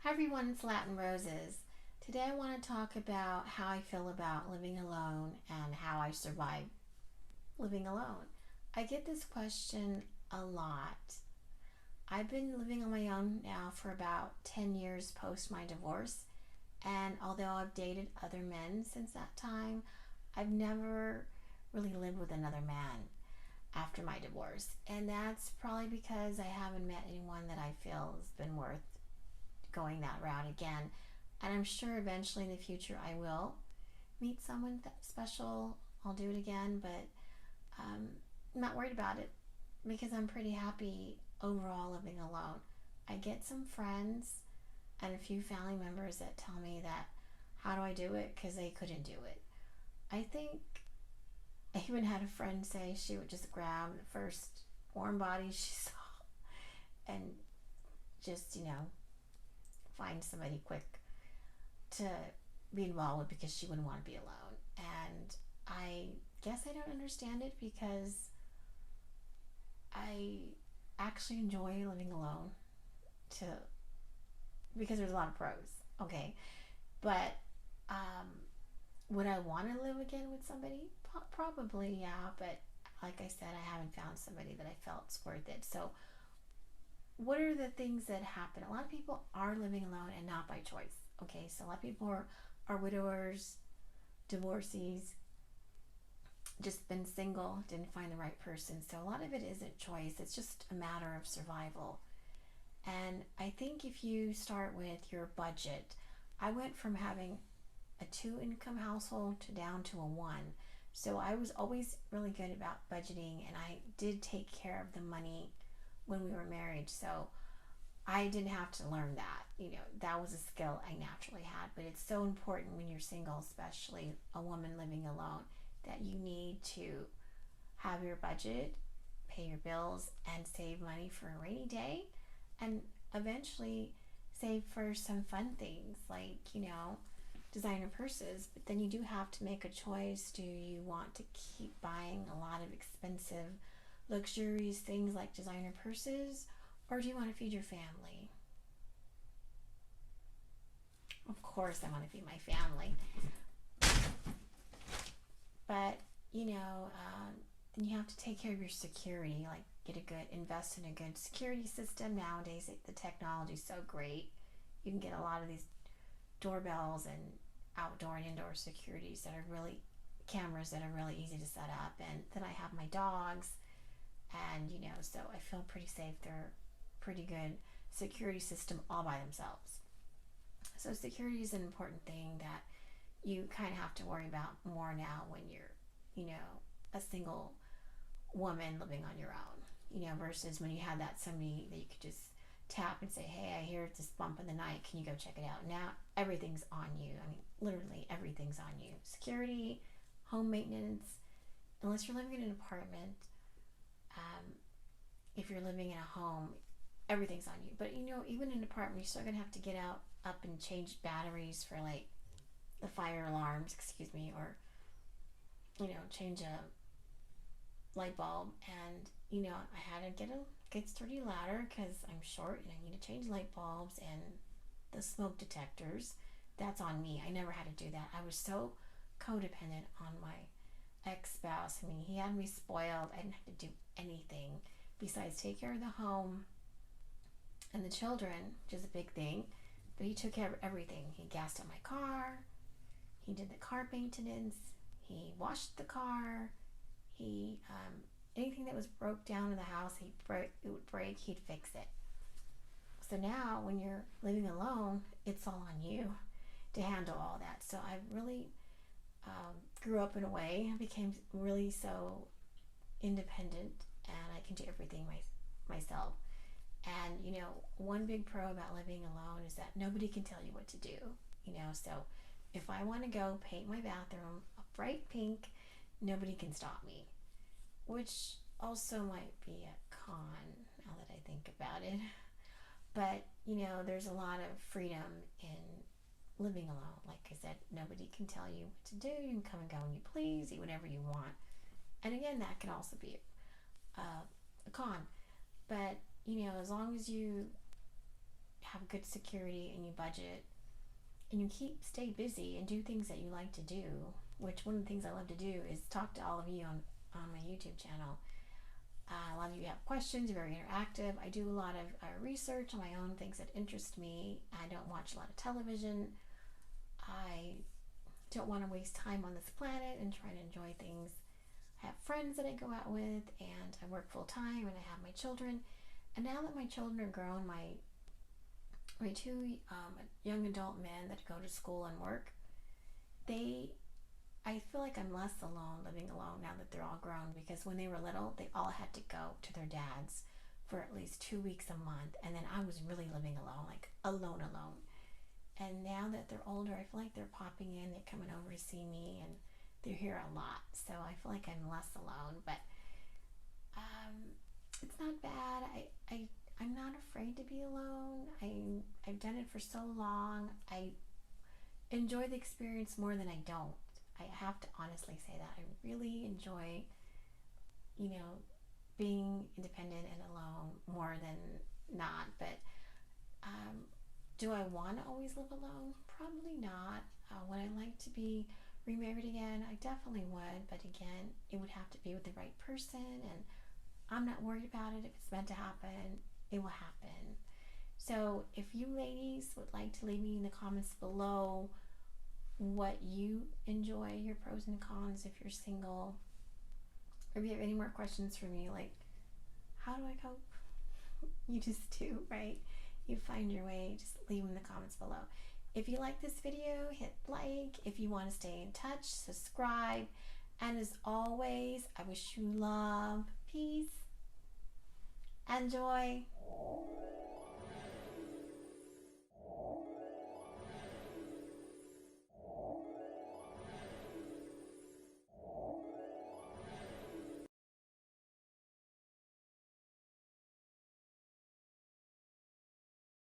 Hi everyone, it's Latin Roses. Today I want to talk about how I feel about living alone and how I survive living alone. I get this question a lot. I've been living on my own now for about 10 years post my divorce, and although I've dated other men since that time, I've never really lived with another man after my divorce. And that's probably because I haven't met anyone that I feel has been worth going that route again. And I'm sure eventually in the future I will meet someone special. I'll do it again, but I'm not worried about it because I'm pretty happy overall living alone. I get some friends and a few family members that tell me that how do I do it because they couldn't do it. I think I even had a friend say she would just grab the first warm body she saw and just, find somebody quick to be involved with because she wouldn't want to be alone. And I guess I don't understand it because I actually enjoy living alone to because there's a lot of pros. Okay. But um would I want to live again with somebody? Probably, yeah, but like I said, I haven't found somebody that I felt's worth it. So what are the things that happen? A lot of people are living alone and not by choice. Okay, so a lot of people are widowers, divorcees, just been single, didn't find the right person. So a lot of it isn't choice, it's just a matter of survival. And I think if you start with your budget, I went from having a two income household to down to a one. So I was always really good about budgeting and I did take care of the money when we were married. So I didn't have to learn that. That was a skill I naturally had. But it's so important when you're single, especially a woman living alone, that you need to have your budget, pay your bills, and save money for a rainy day. And eventually save for some fun things like, designer purses. But then you do have to make a choice. Do you want to keep buying a lot of expensive, luxurious things like designer purses? Or do you want to feed your family? Of course, I want to feed my family. But, then you have to take care of your security, like invest in a good security system. Nowadays, the technology is so great. You can get a lot of these doorbells and outdoor and indoor securities that are really cameras that are really easy to set up. And then I have my dogs, and so I feel pretty safe. They're pretty good security system all by themselves. So security is an important thing that you kind of have to worry about more now when you're, a single woman living on your own, versus when you had that somebody that you could just tap and say, hey, I hear this bump in the night. Can you go check it out? Now everything's on you. I mean, literally everything's on you. Security, home maintenance, unless you're living in an apartment, um, if you're living in a home, everything's on you. But even in an apartment, you're still gonna have to get out up and change batteries for like the fire alarms, excuse me, or change a light bulb. And I had to get a good sturdy ladder because I'm short and I need to change light bulbs and the smoke detectors. That's on me. I never had to do that. I was so codependent on my ex-spouse. I mean, he had me spoiled. I didn't have to do anything besides take care of the home and the children, which is a big thing. But he took care of everything. He gassed up my car. He did the car maintenance. He washed the car. He anything that was broke down in the house, it would break. He'd fix it. So now, when you're living alone, it's all on you to handle all that. So I really grew up in a way. I became really so independent, and I can do everything myself. And one big pro about living alone is that nobody can tell you what to do. So if I want to go paint my bathroom a bright pink, nobody can stop me. Which also might be a con now that I think about it. But there's a lot of freedom in living alone. Like I said, nobody can tell you what to do. You can come and go when you please, eat whatever you want. And again, that can also be a con. But as long as you have good security and you budget and you stay busy and do things that you like to do, which one of the things I love to do is talk to all of you on my YouTube channel. A lot of you have questions, very interactive. I do a lot of research on my own, things that interest me. I don't watch a lot of television. I don't want to waste time on this planet and try to enjoy things. I have friends that I go out with, and I work full time, and I have my children. And now that my children are grown, my two young adult men that go to school and work, I feel like I'm less alone living alone now that they're all grown, because when they were little, they all had to go to their dads for at least 2 weeks a month, and then I was really living alone, like alone. And now that they're older, I feel like they're popping in, they're coming over to see me, and they're here a lot, so I feel like I'm less alone. But it's not bad. I'm not afraid to be alone. I've done it for so long. I enjoy the experience more than I don't. I have to honestly say that I really enjoy, being independent and alone more than not. But do I want to always live alone? Probably not. Would I like to be remarried again? I definitely would. But again, it would have to be with the right person, and I'm not worried about it. If it's meant to happen, it will happen. So if you ladies would like to leave me in the comments below what you enjoy, your pros and cons if you're single, or if you have any more questions for me, like how do I cope, you just do, right? You find your way. Just leave them in the comments below. If you like this video, hit like. If you want to stay in touch, subscribe. And as always, I wish you love, peace, and joy.